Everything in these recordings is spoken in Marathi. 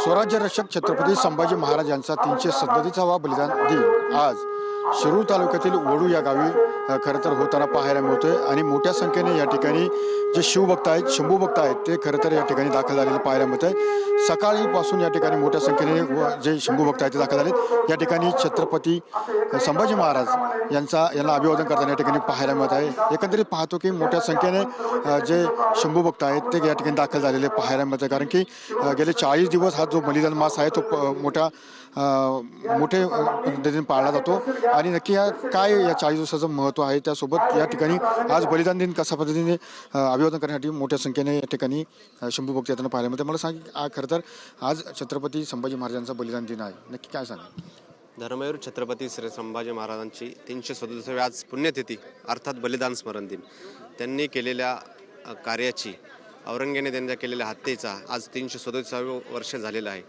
स्वराज्य रक्षक छत्रपती संभाजी महाराज यांचा 337वा बलिदान दिन आज शिरूर तालुक्यातील वडू या गावी खरं तर होताना पाहायला मिळतोय आणि मोठ्या संख्येने या ठिकाणी जे शिवभक्त आहेत शंभू भक्त आहेत ते खरं तर या ठिकाणी दाखल झालेले पाहायला मिळतंय। सकाळीपासून या ठिकाणी मोठ्या संख्येने जे शंभू भक्त आहेत ते दाखल झालेत। या ठिकाणी छत्रपती संभाजी महाराज यांना अभिवादन करताना या ठिकाणी पाहायला मिळत आहे। एकंदरीत पाहतो की मोठ्या संख्येने जे शंभू भक्त आहेत ते या ठिकाणी दाखल झालेले पाहायला मिळत आहे, कारण की गेले 40 दिवस हा जो बलिदान मास आहे तो मोठ्या पद्धतीने पाळला जातो आणि नक्की काय या 40 दिवसाचं महत्त्व आहे। त्यासोबत या ठिकाणी आज बलिदान दिन कशा पद्धतीने अभिवादन करण्यासाठी मोठ्या संख्येने या ठिकाणी शंभू भक्त येताना पाहायला मिळते। मला सांग खरं तर आज छत्रपती संभाजी महाराजांचा बलिदान दिन आहे, नक्की काय सांगा? धर्मवीर छत्रपती श्री संभाजी महाराजांची 337वी आज पुण्यतिथी अर्थात बलिदान स्मरण दिन। त्यांनी केलेल्या कार्याची, औरंगजेबाने त्यांच्या केलेल्या हत्येचा आज 337वे वर्ष झालेलं आहे,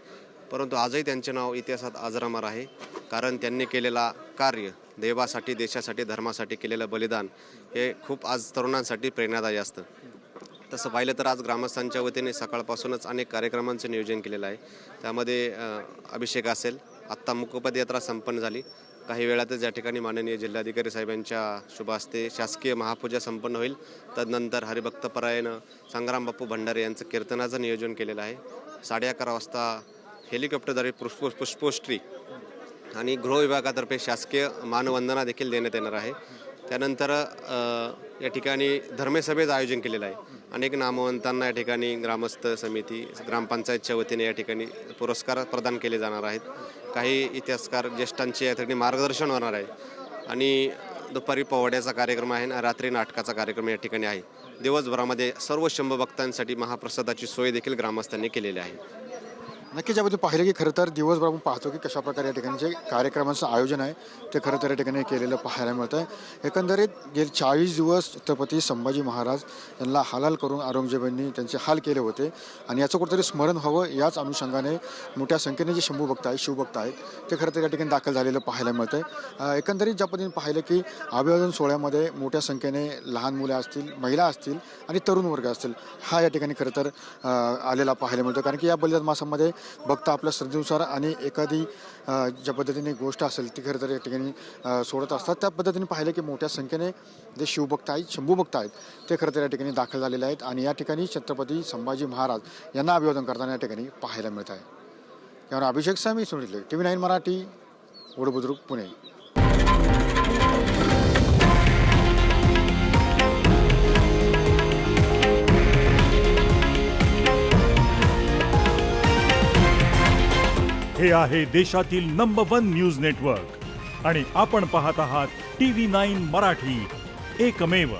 परंतु आजही त्यांचे नाव इतिहासात अजरामर आहे, कारण त्यांनी केलेला कार्य, देवासाठी, देशासाठी, धर्मासाठी केलेलं बलिदान हे खूप आज तरुणांसाठी प्रेरणादायी असतं। तसं पाहिलं तर आज ग्रामस्थांच्या वतीने सकाळपासूनच अनेक कार्यक्रमांचं नियोजन केलेलं आहे। त्यामध्ये अभिषेक असेल, आत्ता मुकपद यात्रा संपन्न झाली, काही वेळातच या ठिकाणी माननीय जिल्हाधिकारी साहेबांच्या शुभ हस्ते शासकीय महापूजा संपन्न होईल। तदनंतर हरिभक्तपरायण संग्राम बापू भंडारे यांचं कीर्तनाचं नियोजन केलेलं आहे। 11:30 वाजता हेलिकॉप्टरद्वारे पुष्पोष्टी आणि गृह विभागातर्फे शासकीय मानवंदना देखील देण्यात येणार आहे। त्यानंतर या ठिकाणी धर्मसभेचं आयोजन केलेलं आहे। अनेक नामवंतांना या ठिकाणी ग्रामस्थ समिती, ग्रामपंचायतच्या वतीने या ठिकाणी पुरस्कार प्रदान केले जाणार आहेत। काही इतिहासकार ज्येष्ठांचे या ठिकाणी मार्गदर्शन होणार आहे आणि दुपारी पोवाड्याचा कार्यक्रम आहे आणि रात्री नाटकाचा कार्यक्रम या ठिकाणी आहे। दिवसभरामध्ये सर्व शंभू भक्तांसाठी महाप्रसादाची सोय देखील ग्रामस्थांनी केलेली आहे। नक्की ज्याबद्दल पाहिलं की खरं तर दिवसभर आपण पाहतो की कशा प्रकारे या ठिकाणी जे कार्यक्रमाचं आयोजन आहे ते खरं तर या ठिकाणी केलेलं पाहायला मिळतं आहे। एकंदरीत गेले 40 दिवस छत्रपती संभाजी महाराज यांना हालाल करून औरंगजेबांनी त्यांचे हाल केले होते आणि याचं कुठेतरी स्मरण व्हावं याच अनुषंगाने मोठ्या संख्येने जे शंभू भक्त आहेत, शिवभक्त आहेत ते खरं तर या ठिकाणी दाखल झालेलं पाहायला मिळतं आहे। एकंदरीत ज्या पद्धतीने पाहिलं की अभिवादन सोहळ्यामध्ये मोठ्या संख्येने लहान मुलं असतील, महिला असतील आणि तरुण वर्ग असतील हा या ठिकाणी खरं तर आलेला पाहायला मिळतो, कारण की या बलिदान मासामध्ये भक्त आपल्या श्रद्धेनुसार आणि एखादी ज्या पद्धतीने गोष्ट असेल ती खरं तर या ठिकाणी सोडत असतात। त्या पद्धतीने पाहिलं की मोठ्या संख्येने जे शिवभक्त आहेत, शंभू भक्त आहेत ते खरं तर या ठिकाणी दाखल झालेले आहेत आणि या ठिकाणी छत्रपती संभाजी महाराज यांना अभिवादन करताना या ठिकाणी पाहायला मिळत आहे। त्यावर अभिषेक सामी सुनील, TV9 मराठी, वडबुद्रुक, पुणे। हे आहे देशातील नंबर 1 न्यूज नेटवर्क आणि आपण पाहत आहात TV9 मराठी, एकमेव।